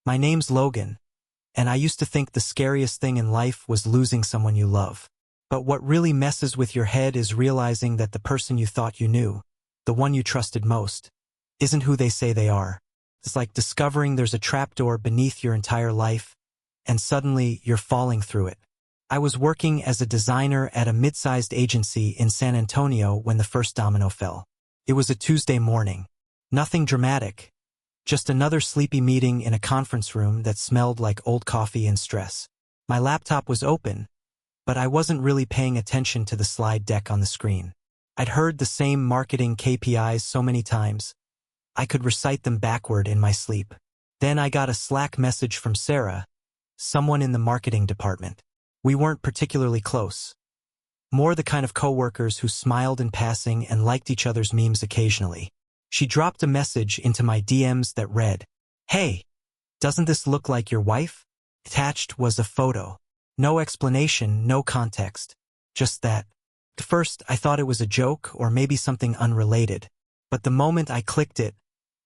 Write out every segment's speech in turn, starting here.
My name's Logan, and I used to think the scariest thing in life was losing someone you love. But what really messes with your head is realizing that the person you thought you knew, the one you trusted most, isn't who they say they are. It's like discovering there's a trapdoor beneath your entire life, and suddenly you're falling through it. I was working as a designer at a mid-sized agency in San Antonio when the first domino fell. It was a Tuesday morning. Nothing dramatic. Just another sleepy meeting in a conference room that smelled like old coffee and stress. My laptop was open, but I wasn't really paying attention to the slide deck on the screen. I'd heard the same marketing KPIs so many times, I could recite them backward in my sleep. Then I got a Slack message from Sarah, someone in the marketing department. We weren't particularly close. More the kind of coworkers who smiled in passing and liked each other's memes occasionally. She dropped a message into my DMs that read, "Hey, doesn't this look like your wife?" Attached was a photo. No explanation, no context. Just that. At first, I thought it was a joke or maybe something unrelated. But the moment I clicked it,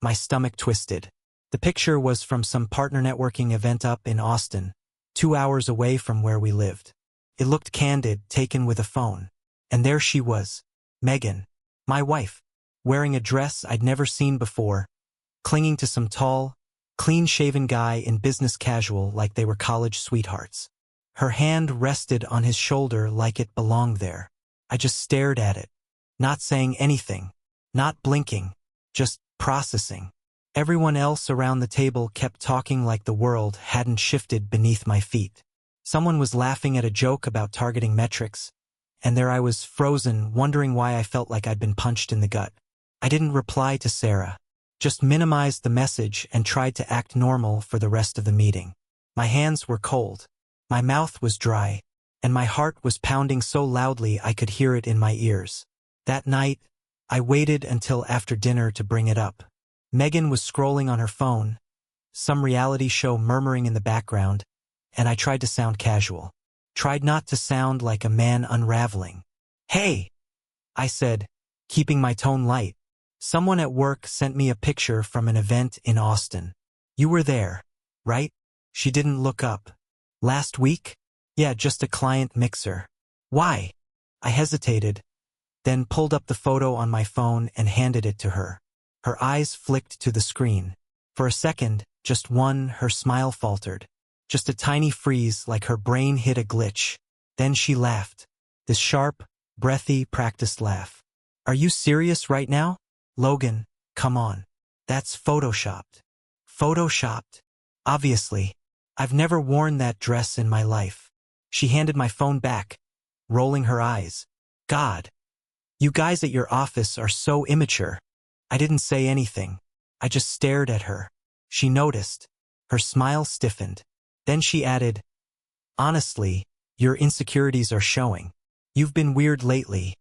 my stomach twisted. The picture was from some partner networking event up in Austin, 2 hours away from where we lived. It looked candid, taken with a phone. And there she was, Megan, my wife, wearing a dress I'd never seen before, clinging to some tall, clean-shaven guy in business casual like they were college sweethearts. Her hand rested on his shoulder like it belonged there. I just stared at it, not saying anything, not blinking, just processing. Everyone else around the table kept talking like the world hadn't shifted beneath my feet. Someone was laughing at a joke about targeting metrics, and there I was frozen, wondering why I felt like I'd been punched in the gut. I didn't reply to Sarah, just minimized the message and tried to act normal for the rest of the meeting. My hands were cold, my mouth was dry, and my heart was pounding so loudly I could hear it in my ears. That night, I waited until after dinner to bring it up. Megan was scrolling on her phone, some reality show murmuring in the background, and I tried to sound casual. Tried not to sound like a man unraveling. "Hey," I said, keeping my tone light. "Someone at work sent me a picture from an event in Austin. You were there, right?" She didn't look up. "Last week?" "Yeah, just a client mixer." "Why?" I hesitated, then pulled up the photo on my phone and handed it to her. Her eyes flicked to the screen. For a second, just one, her smile faltered. Just a tiny freeze like her brain hit a glitch. Then she laughed. This sharp, breathy, practiced laugh. "Are you serious right now? Logan, come on. That's photoshopped." Photoshopped? Obviously. I've never worn that dress in my life. She handed my phone back, rolling her eyes. "God. You guys at your office are so immature." I didn't say anything. I just stared at her. She noticed. Her smile stiffened. Then she added, "Honestly, your insecurities are showing. You've been weird lately.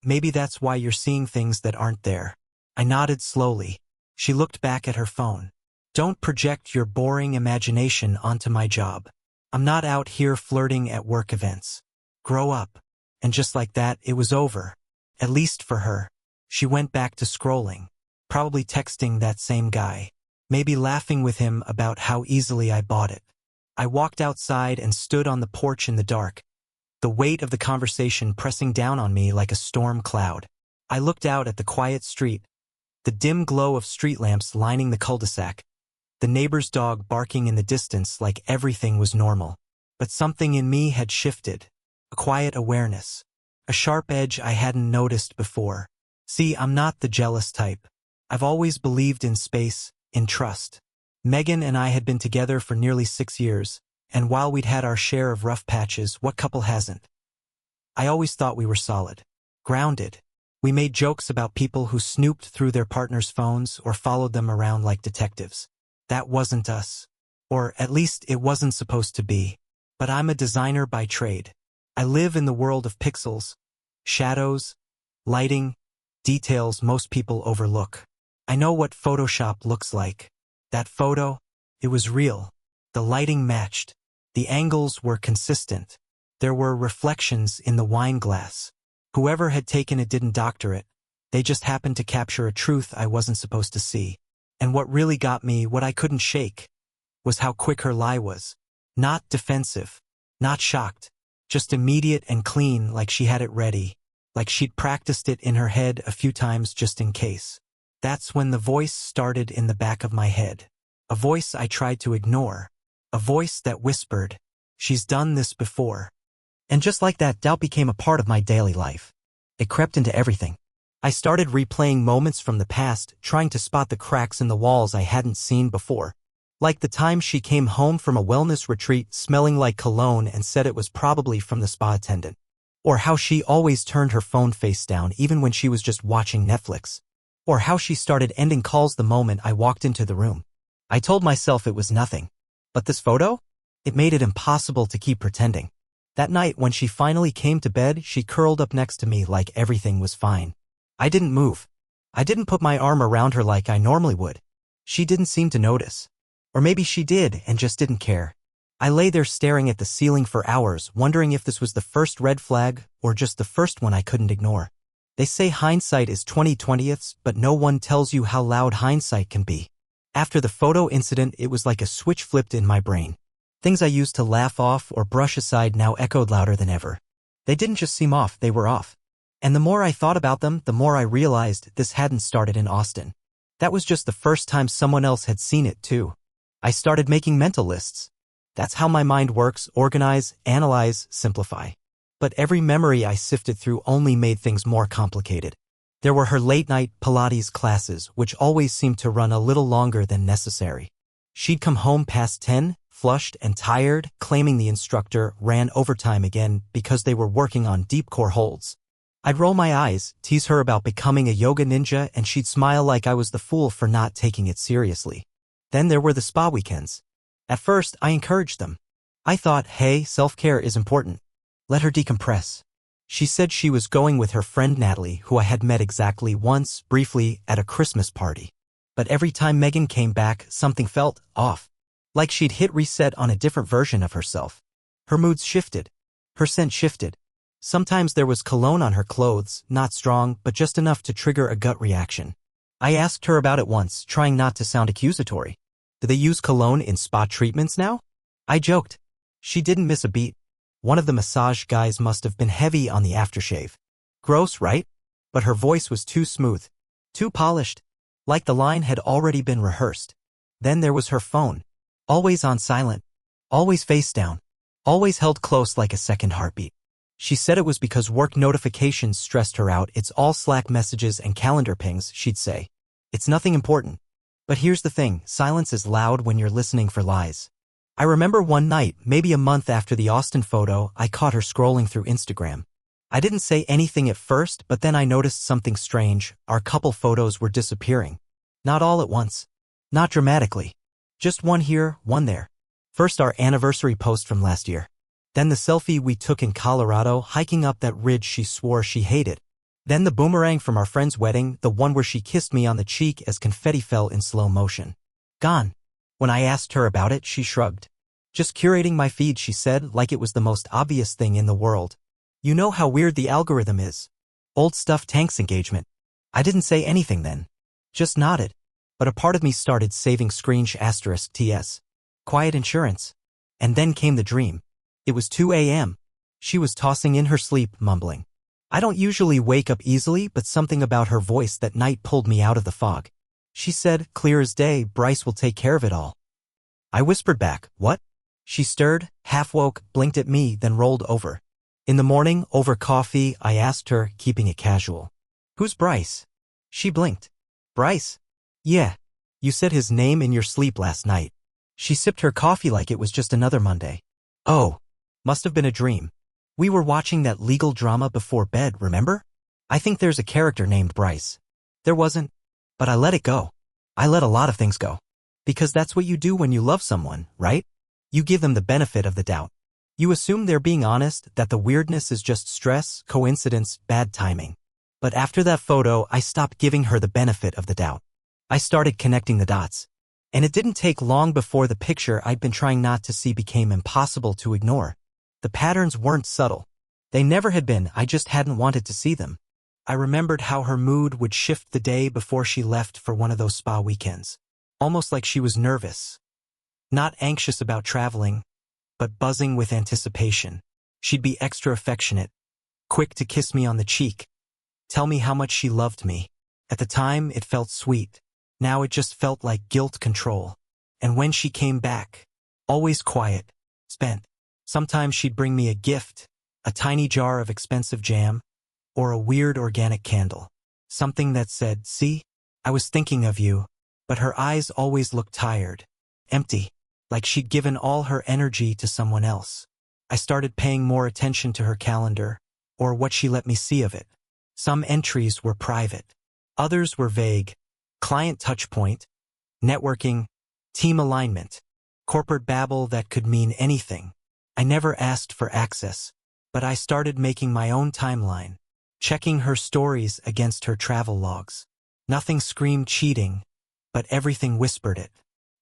Maybe that's why you're seeing things that aren't there." I nodded slowly. She looked back at her phone. "Don't project your boring imagination onto my job. I'm not out here flirting at work events. Grow up." And just like that, it was over. At least for her. She went back to scrolling, probably texting that same guy, maybe laughing with him about how easily I bought it. I walked outside and stood on the porch in the dark, the weight of the conversation pressing down on me like a storm cloud. I looked out at the quiet street, the dim glow of street lamps lining the cul-de-sac, the neighbor's dog barking in the distance like everything was normal. But something in me had shifted, a quiet awareness, a sharp edge I hadn't noticed before. See, I'm not the jealous type. I've always believed in space, in trust. Megan and I had been together for nearly 6 years, and while we'd had our share of rough patches, what couple hasn't? I always thought we were solid, grounded. We made jokes about people who snooped through their partners' phones or followed them around like detectives. That wasn't us. Or at least it wasn't supposed to be. But I'm a designer by trade. I live in the world of pixels, shadows, lighting, details most people overlook. I know what Photoshop looks like. That photo, it was real. The lighting matched. The angles were consistent. There were reflections in the wine glass. Whoever had taken it didn't doctor it. They just happened to capture a truth I wasn't supposed to see. And what really got me, what I couldn't shake, was how quick her lie was. Not defensive, not shocked, just immediate and clean, like she had it ready, like she'd practiced it in her head a few times just in case. That's when the voice started in the back of my head. A voice I tried to ignore. A voice that whispered, "She's done this before." And just like that, doubt became a part of my daily life. It crept into everything. I started replaying moments from the past, trying to spot the cracks in the walls I hadn't seen before. Like the time she came home from a wellness retreat smelling like cologne and said it was probably from the spa attendant. Or how she always turned her phone face down even when she was just watching Netflix. Or how she started ending calls the moment I walked into the room. I told myself it was nothing. But this photo? It made it impossible to keep pretending. That night when she finally came to bed, she curled up next to me like everything was fine. I didn't move. I didn't put my arm around her like I normally would. She didn't seem to notice. Or maybe she did and just didn't care. I lay there staring at the ceiling for hours, wondering if this was the first red flag or just the first one I couldn't ignore. They say hindsight is 20/20ths, but no one tells you how loud hindsight can be. After the photo incident, it was like a switch flipped in my brain. Things I used to laugh off or brush aside now echoed louder than ever. They didn't just seem off, they were off. And the more I thought about them, the more I realized this hadn't started in Austin. That was just the first time someone else had seen it too. I started making mental lists. That's how my mind works: organize, analyze, simplify. But every memory I sifted through only made things more complicated. There were her late-night Pilates classes, which always seemed to run a little longer than necessary. She'd come home past 10, flushed and tired, claiming the instructor ran overtime again because they were working on deep core holds. I'd roll my eyes, tease her about becoming a yoga ninja, and she'd smile like I was the fool for not taking it seriously. Then there were the spa weekends. At first, I encouraged them. I thought, hey, self-care is important. Let her decompress. She said she was going with her friend Natalie, who I had met exactly once, briefly, at a Christmas party. But every time Megan came back, something felt off. Like she'd hit reset on a different version of herself. Her moods shifted. Her scent shifted. Sometimes there was cologne on her clothes, not strong, but just enough to trigger a gut reaction. I asked her about it once, trying not to sound accusatory. Do they use cologne in spa treatments now? I joked. She didn't miss a beat. One of the massage guys must have been heavy on the aftershave. Gross, right? But her voice was too smooth. Too polished. Like the line had already been rehearsed. Then there was her phone. Always on silent. Always face down. Always held close like a second heartbeat. She said it was because work notifications stressed her out. It's all Slack messages and calendar pings, she'd say. It's nothing important. But here's the thing, silence is loud when you're listening for lies. I remember one night, maybe a month after the Austin photo, I caught her scrolling through Instagram. I didn't say anything at first, but then I noticed something strange. Our couple photos were disappearing. Not all at once. Not dramatically. Just one here, one there. First our anniversary post from last year. Then the selfie we took in Colorado hiking up that ridge she swore she hated. Then the boomerang from our friend's wedding, the one where she kissed me on the cheek as confetti fell in slow motion. Gone. When I asked her about it, she shrugged. Just curating my feed, she said, like it was the most obvious thing in the world. You know how weird the algorithm is. Old stuff tanks engagement. I didn't say anything then. Just nodded. But a part of me started saving *TS. Quiet insurance. And then came the dream. It was 2 a.m. She was tossing in her sleep, mumbling. I don't usually wake up easily, but something about her voice that night pulled me out of the fog. She said, clear as day, Bryce will take care of it all. I whispered back, what? She stirred, half woke, blinked at me, then rolled over. In the morning, over coffee, I asked her, keeping it casual. Who's Bryce? She blinked. Bryce? Yeah. You said his name in your sleep last night. She sipped her coffee like it was just another Monday. Oh. Must have been a dream. We were watching that legal drama before bed, remember? I think there's a character named Bryce. There wasn't. But I let it go. I let a lot of things go. Because that's what you do when you love someone, right? You give them the benefit of the doubt. You assume they're being honest, that the weirdness is just stress, coincidence, bad timing. But after that photo, I stopped giving her the benefit of the doubt. I started connecting the dots. And it didn't take long before the picture I'd been trying not to see became impossible to ignore. The patterns weren't subtle. They never had been, I just hadn't wanted to see them. I remembered how her mood would shift the day before she left for one of those spa weekends. Almost like she was nervous. Not anxious about traveling, but buzzing with anticipation. She'd be extra affectionate, quick to kiss me on the cheek, tell me how much she loved me. At the time, it felt sweet. Now it just felt like guilt control. And when she came back, always quiet, spent. Sometimes she'd bring me a gift, a tiny jar of expensive jam, or a weird organic candle. Something that said, "See, I was thinking of you," but her eyes always looked tired, empty, like she'd given all her energy to someone else. I started paying more attention to her calendar, or what she let me see of it. Some entries were private. Others were vague. Client touchpoint, networking, team alignment, corporate babble that could mean anything. I never asked for access, but I started making my own timeline, checking her stories against her travel logs. Nothing screamed cheating, but everything whispered it.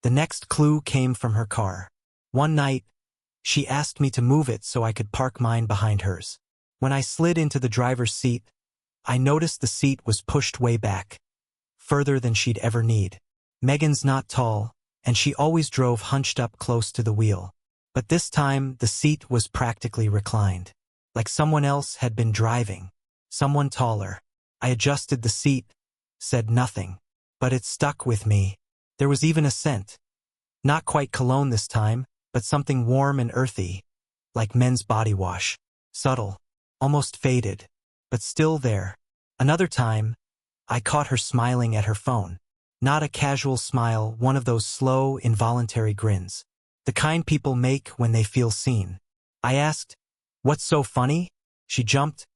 The next clue came from her car. One night, she asked me to move it so I could park mine behind hers. When I slid into the driver's seat, I noticed the seat was pushed way back, further than she'd ever need. Megan's not tall, and she always drove hunched up close to the wheel. But this time, the seat was practically reclined, like someone else had been driving, someone taller. I adjusted the seat, said nothing, but it stuck with me. There was even a scent. Not quite cologne this time, but something warm and earthy, like men's body wash. Subtle, almost faded, but still there. Another time, I caught her smiling at her phone. Not a casual smile, one of those slow, involuntary grins. The kind people make when they feel seen. I asked, "What's so funny?" She jumped,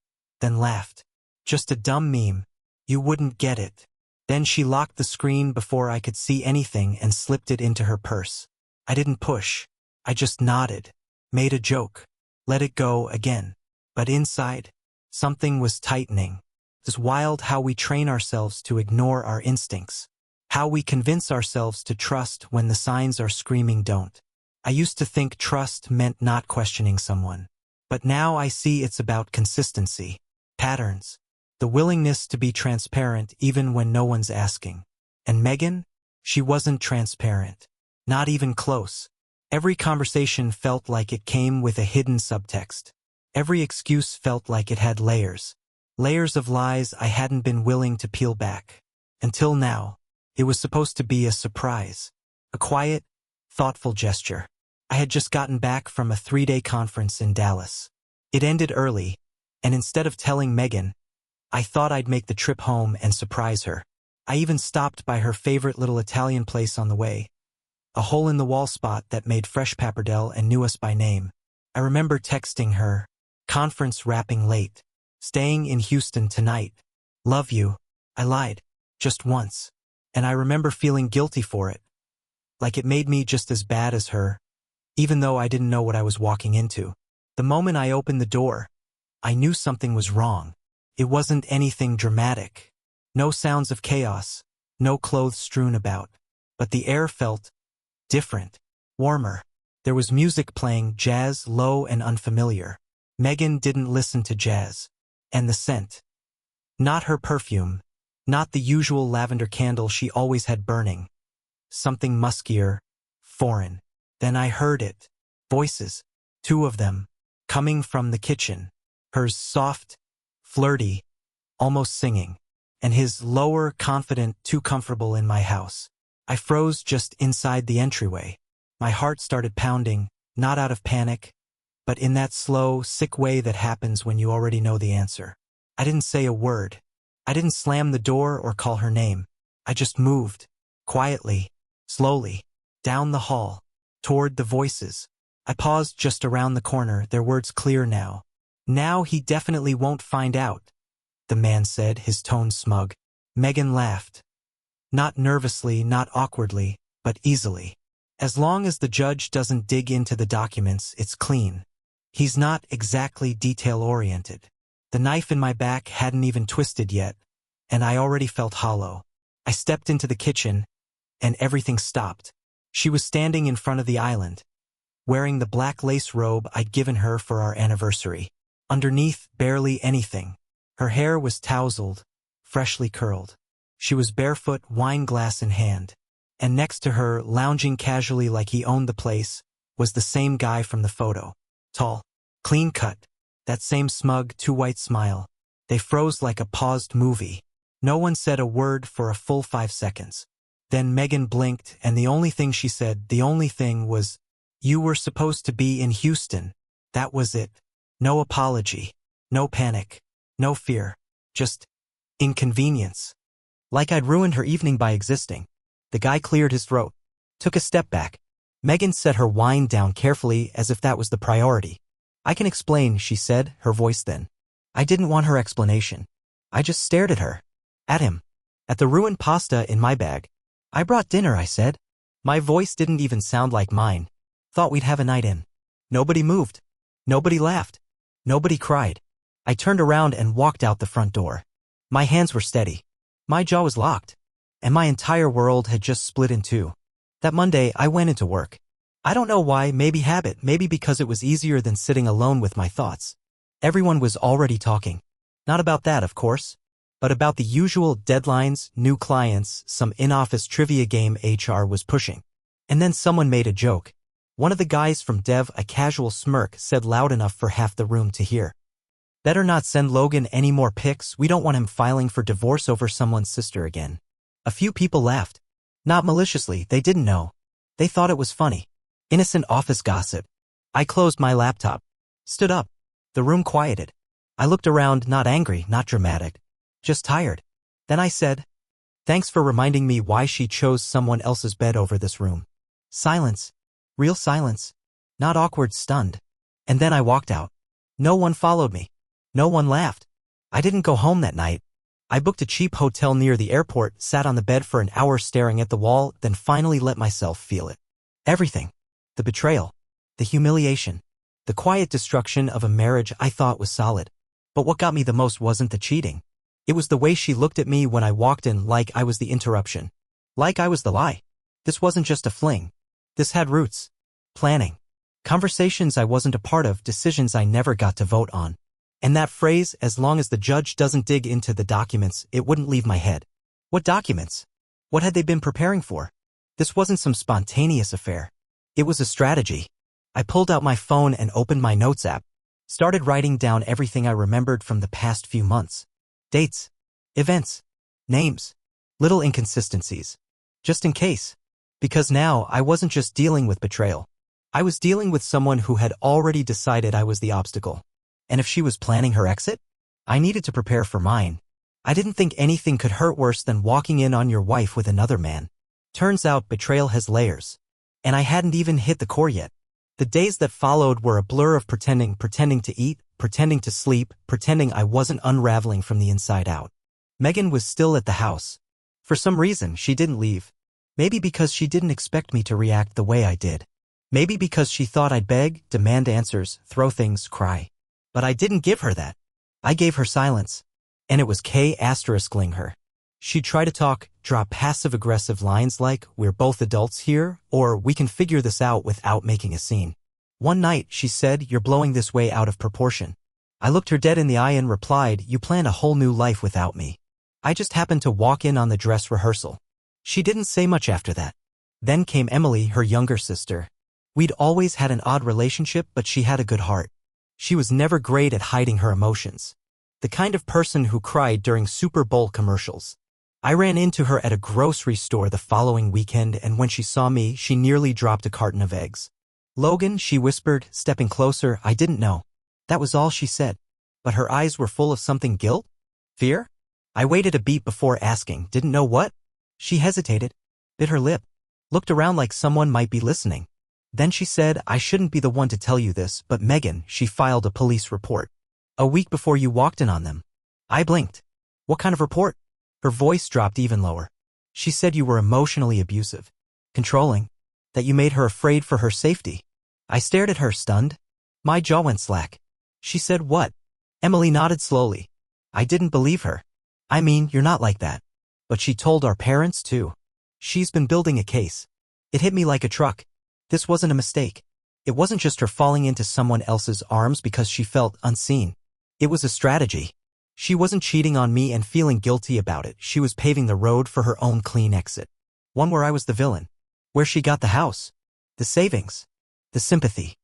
then laughed. "Just a dumb meme. You wouldn't get it." Then she locked the screen before I could see anything and slipped it into her purse. I didn't push. I just nodded, made a joke, let it go again. But inside, something was tightening. It's wild how we train ourselves to ignore our instincts. How we convince ourselves to trust when the signs are screaming don't. I used to think trust meant not questioning someone. But now I see it's about consistency, patterns, the willingness to be transparent even when no one's asking. And Megan? She wasn't transparent. Not even close. Every conversation felt like it came with a hidden subtext. Every excuse felt like it had layers. Layers of lies I hadn't been willing to peel back. Until now. It was supposed to be a surprise. A quiet, thoughtful gesture. I had just gotten back from a 3-day conference in Dallas. It ended early, and instead of telling Megan, I thought I'd make the trip home and surprise her. I even stopped by her favorite little Italian place on the way. A hole-in-the-wall spot that made fresh pappardelle and knew us by name. I remember texting her, "Conference wrapping late. Staying in Houston tonight. Love you." I lied. Just once. And I remember feeling guilty for it. Like it made me just as bad as her, even though I didn't know what I was walking into. The moment I opened the door, I knew something was wrong. It wasn't anything dramatic. No sounds of chaos. No clothes strewn about. But the air felt different. Warmer. There was music playing, jazz, low and unfamiliar. Megan didn't listen to jazz. And the scent. Not her perfume. Not the usual lavender candle she always had burning. Something muskier, foreign. Then I heard it. Voices. 2 of them. Coming from the kitchen. Hers soft, flirty, almost singing. And his lower, confident, too comfortable in my house. I froze just inside the entryway. My heart started pounding, not out of panic, but in that slow, sick way that happens when you already know the answer. I didn't say a word. I didn't slam the door or call her name. I just moved, quietly, slowly, down the hall, toward the voices. I paused just around the corner, their words clear now. "Now he definitely won't find out," the man said, his tone smug. Megan laughed. Not nervously, not awkwardly, but easily. "As long as the judge doesn't dig into the documents, it's clean. He's not exactly detail-oriented." The knife in my back hadn't even twisted yet, and I already felt hollow. I stepped into the kitchen, and everything stopped. She was standing in front of the island, wearing the black lace robe I'd given her for our anniversary. Underneath, barely anything. Her hair was tousled, freshly curled. She was barefoot, wine glass in hand. And next to her, lounging casually like he owned the place, was the same guy from the photo. Tall, clean cut, that same smug, too-white smile. They froze like a paused movie. No one said a word for a full 5 seconds. Then Megan blinked, and the only thing she said, the only thing was, "You were supposed to be in Houston." That was it. No apology. No panic. No fear. Just inconvenience. Like I'd ruined her evening by existing. The guy cleared his throat. Took a step back. Megan set her wine down carefully as if that was the priority. "I can explain," she said, her voice thin. I didn't want her explanation. I just stared at her. At him. At the ruined pasta in my bag. "I brought dinner," I said. My voice didn't even sound like mine. "Thought we'd have a night in." Nobody moved. Nobody laughed. Nobody cried. I turned around and walked out the front door. My hands were steady. My jaw was locked. And my entire world had just split in two. That Monday, I went into work. I don't know why, maybe habit, maybe because it was easier than sitting alone with my thoughts. Everyone was already talking. Not about that, of course. But about the usual deadlines, new clients, some in-office trivia game HR was pushing. And then someone made a joke. One of the guys from Dev, a casual smirk, said loud enough for half the room to hear. "Better not send Logan any more pics, we don't want him filing for divorce over someone's sister again." A few people laughed. Not maliciously, they didn't know. They thought it was funny. Innocent office gossip. I closed my laptop. Stood up. The room quieted. I looked around, not angry, not dramatic. Just tired. Then I said, "Thanks for reminding me why she chose someone else's bed over this room." Silence. Real silence. Not awkward, stunned. And then I walked out. No one followed me. No one laughed. I didn't go home that night. I booked a cheap hotel near the airport, sat on the bed for an hour staring at the wall, then finally let myself feel it. Everything. The betrayal. The humiliation. The quiet destruction of a marriage I thought was solid. But what got me the most wasn't the cheating. It was the way she looked at me when I walked in, like I was the interruption. Like I was the lie. This wasn't just a fling. This had roots. Planning. Conversations I wasn't a part of, decisions I never got to vote on. And that phrase, "as long as the judge doesn't dig into the documents," it wouldn't leave my head. What documents? What had they been preparing for? This wasn't some spontaneous affair. It was a strategy. I pulled out my phone and opened my notes app. Started writing down everything I remembered from the past few months. Dates. Events. Names. Little inconsistencies. Just in case. Because now, I wasn't just dealing with betrayal. I was dealing with someone who had already decided I was the obstacle. And if she was planning her exit, I needed to prepare for mine. I didn't think anything could hurt worse than walking in on your wife with another man. Turns out betrayal has layers. And I hadn't even hit the core yet. The days that followed were a blur of pretending to eat, pretending to sleep, pretending I wasn't unraveling from the inside out. Megan was still at the house. For some reason, she didn't leave. Maybe because she didn't expect me to react the way I did. Maybe because she thought I'd beg, demand answers, throw things, cry. But I didn't give her that. I gave her silence. And it was K***ing her. She'd try to talk, drop passive-aggressive lines like, "We're both adults here," or "We can figure this out," without making a scene. One night, she said, "You're blowing this way out of proportion." I looked her dead in the eye and replied, "You planned a whole new life without me. I just happened to walk in on the dress rehearsal." She didn't say much after that. Then came Emily, her younger sister. We'd always had an odd relationship, but she had a good heart. She was never great at hiding her emotions. The kind of person who cried during Super Bowl commercials. I ran into her at a grocery store the following weekend, and when she saw me, she nearly dropped a carton of eggs. "Logan," she whispered, stepping closer. I didn't know. That was all she said. But her eyes were full of something. Guilt? Fear? I waited a beat before asking. Didn't know what? She hesitated, bit her lip, looked around like someone might be listening. Then she said, "I shouldn't be the one to tell you this, but Megan, she filed a police report. A week before you walked in on them." I blinked. "What kind of report?" Her voice dropped even lower. "She said you were emotionally abusive, controlling, that you made her afraid for her safety." I stared at her, stunned. My jaw went slack. She said, "What?" Emily nodded slowly. I didn't believe her. "I mean, you're not like that." But she told our parents too. She's been building a case. It hit me like a truck. This wasn't a mistake. It wasn't just her falling into someone else's arms because she felt unseen. It was a strategy. She wasn't cheating on me and feeling guilty about it. She was paving the road for her own clean exit. One where I was the villain. Where she got the house. The savings. The sympathy.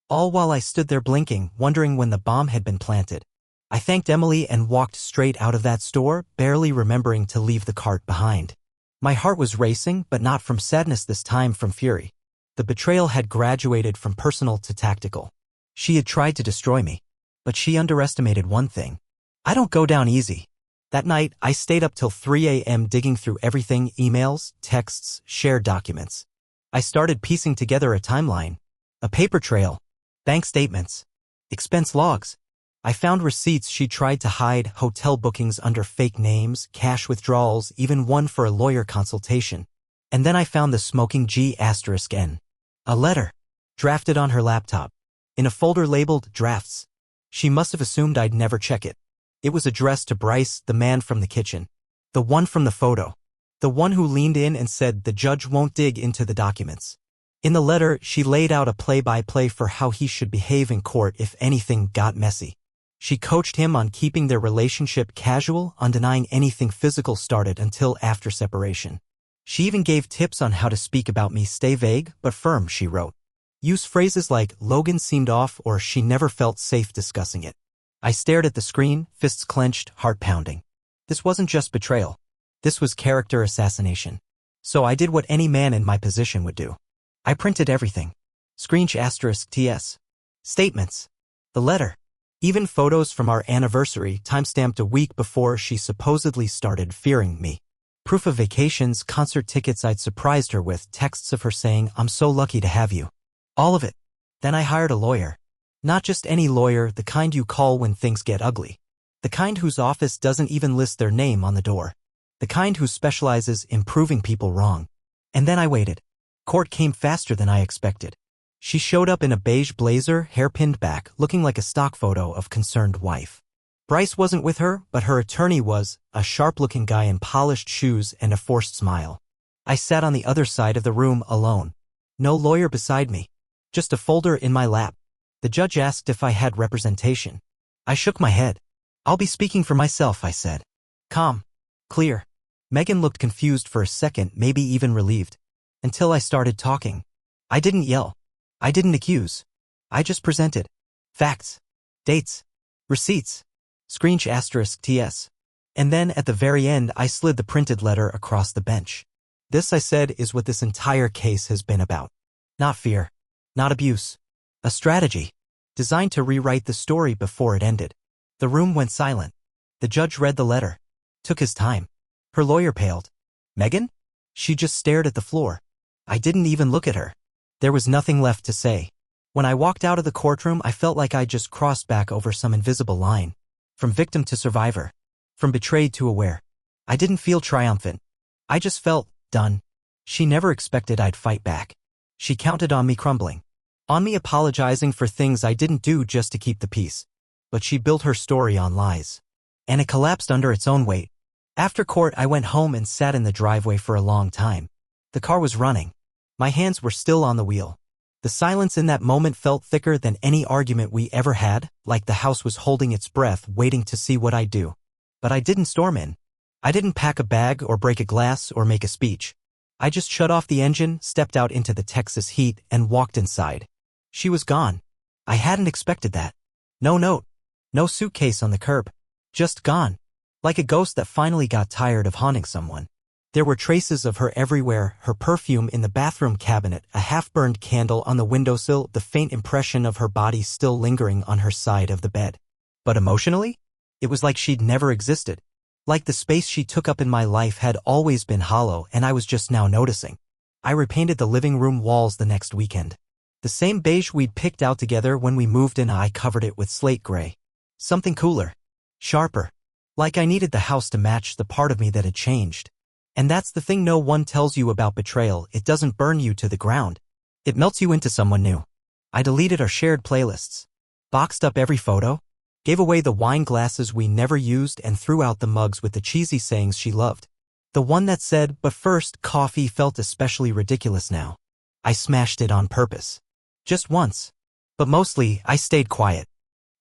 All while I stood there blinking, wondering when the bomb had been planted. I thanked Emily and walked straight out of that store, barely remembering to leave the cart behind. My heart was racing, but not from sadness this time, from fury. The betrayal had graduated from personal to tactical. She had tried to destroy me. But she underestimated one thing. I don't go down easy. That night, I stayed up till 3 a.m. digging through everything: emails, texts, shared documents. I started piecing together a timeline, a paper trail, bank statements, expense logs. I found receipts she tried to hide, hotel bookings under fake names, cash withdrawals, even one for a lawyer consultation. And then I found the smoking G*N. A letter, drafted on her laptop, in a folder labeled Drafts. She must have assumed I'd never check it. It was addressed to Bryce, the man from the kitchen. The one from the photo. The one who leaned in and said the judge won't dig into the documents. In the letter, she laid out a play-by-play for how he should behave in court if anything got messy. She coached him on keeping their relationship casual, on denying anything physical started until after separation. She even gave tips on how to speak about me: stay vague but firm, she wrote. Use phrases like Logan seemed off or she never felt safe discussing it. I stared at the screen, fists clenched, heart pounding. This wasn't just betrayal. This was character assassination. So I did what any man in my position would do. I printed everything. *TS. Statements. The letter. Even photos from our anniversary, timestamped a week before she supposedly started fearing me. Proof of vacations, concert tickets I'd surprised her with, texts of her saying, "I'm so lucky to have you." All of it. Then I hired a lawyer. Not just any lawyer, the kind you call when things get ugly. The kind whose office doesn't even list their name on the door. The kind who specializes in proving people wrong. And then I waited. Court came faster than I expected. She showed up in a beige blazer, hair pinned back, looking like a stock photo of concerned wife. Bryce wasn't with her, but her attorney was, a sharp-looking guy in polished shoes and a forced smile. I sat on the other side of the room alone. No lawyer beside me. Just a folder in my lap. The judge asked if I had representation. I shook my head. "I'll be speaking for myself," I said. Calm. Clear. Megan looked confused for a second, maybe even relieved. Until I started talking. I didn't yell. I didn't accuse. I just presented. Facts. Dates. Receipts. *TS. And then at the very end I slid the printed letter across the bench. This, I said, is what this entire case has been about. Not fear. Not abuse. A strategy. Designed to rewrite the story before it ended. The room went silent. The judge read the letter. Took his time. Her lawyer paled. Megan? She just stared at the floor. I didn't even look at her. There was nothing left to say. When I walked out of the courtroom, I felt like I just crossed back over some invisible line. From victim to survivor. From betrayed to aware. I didn't feel triumphant. I just felt done. She never expected I'd fight back. She counted on me crumbling. On me apologizing for things I didn't do just to keep the peace. But she built her story on lies. And it collapsed under its own weight. After court, I went home and sat in the driveway for a long time. The car was running. My hands were still on the wheel. The silence in that moment felt thicker than any argument we ever had, like the house was holding its breath, waiting to see what I'd do. But I didn't storm in. I didn't pack a bag or break a glass or make a speech. I just shut off the engine, stepped out into the Texas heat, and walked inside. She was gone. I hadn't expected that. No note. No suitcase on the curb. Just gone. Like a ghost that finally got tired of haunting someone. There were traces of her everywhere, her perfume in the bathroom cabinet, a half-burned candle on the windowsill, the faint impression of her body still lingering on her side of the bed. But emotionally? It was like she'd never existed. Like the space she took up in my life had always been hollow and I was just now noticing. I repainted the living room walls the next weekend. The same beige we'd picked out together when we moved in, I covered it with slate gray. Something cooler. Sharper. Like I needed the house to match the part of me that had changed. And that's the thing no one tells you about betrayal: it doesn't burn you to the ground. It melts you into someone new. I deleted our shared playlists. Boxed up every photo. Gave away the wine glasses we never used and threw out the mugs with the cheesy sayings she loved. The one that said, "But first, coffee," felt especially ridiculous now. I smashed it on purpose. Just once. But mostly, I stayed quiet.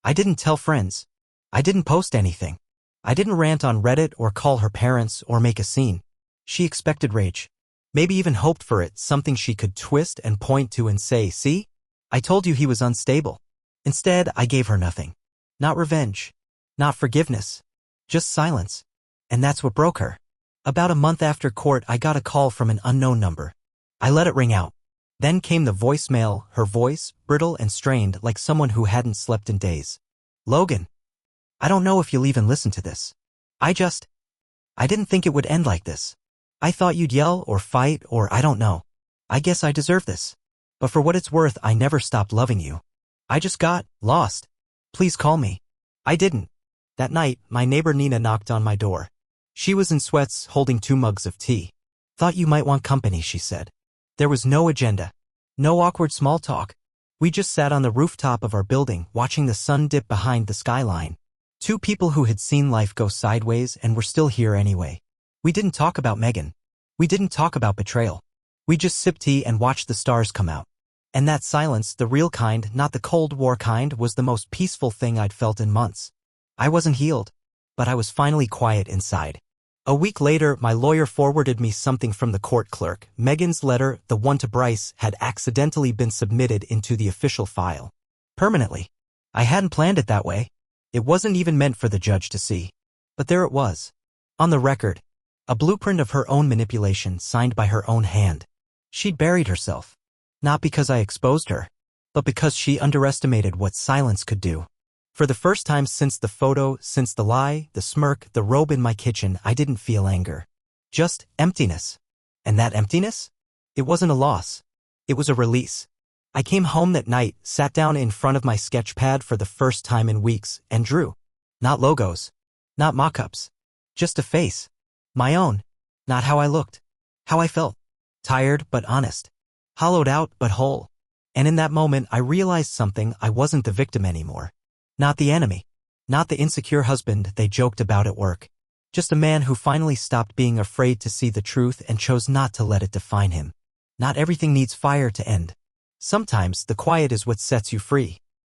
I didn't tell friends. I didn't post anything. I didn't rant on Reddit or call her parents or make a scene. She expected rage. Maybe even hoped for it, something she could twist and point to and say, "See? I told you he was unstable." Instead, I gave her nothing. Not revenge. Not forgiveness. Just silence. And that's what broke her. About a month after court, I got a call from an unknown number. I let it ring out. Then came the voicemail, her voice, brittle and strained like someone who hadn't slept in days. "Logan, I don't know if you'll even listen to this. I didn't think it would end like this. I thought you'd yell or fight or I don't know. I guess I deserve this. But for what it's worth, I never stopped loving you. I just got lost. Please call me." I didn't. That night, my neighbor Nina knocked on my door. She was in sweats, holding 2 mugs of tea. "Thought you might want company," she said. There was no agenda. No awkward small talk. We just sat on the rooftop of our building, watching the sun dip behind the skyline. 2 people who had seen life go sideways and were still here anyway. We didn't talk about Megan. We didn't talk about betrayal. We just sipped tea and watched the stars come out. And that silence, the real kind, not the Cold War kind, was the most peaceful thing I'd felt in months. I wasn't healed, but I was finally quiet inside. A week later, my lawyer forwarded me something from the court clerk. Megan's letter, the one to Bryce, had accidentally been submitted into the official file. Permanently. I hadn't planned it that way. It wasn't even meant for the judge to see. But there it was. On the record. A blueprint of her own manipulation, signed by her own hand. She'd buried herself. Not because I exposed her, but because she underestimated what silence could do. For the first time since the photo, since the lie, the smirk, the robe in my kitchen, I didn't feel anger. Just emptiness. And that emptiness? It wasn't a loss. It was a release. I came home that night, sat down in front of my sketch pad for the first time in weeks, and drew. Not logos. Not mock-ups. Just a face. My own. Not how I looked. How I felt. Tired but honest. Hollowed out but whole. And in that moment, I realized something. I wasn't the victim anymore. Not the enemy. Not the insecure husband they joked about at work. Just a man who finally stopped being afraid to see the truth and chose not to let it define him. Not everything needs fire to end. Sometimes the quiet is what sets you free.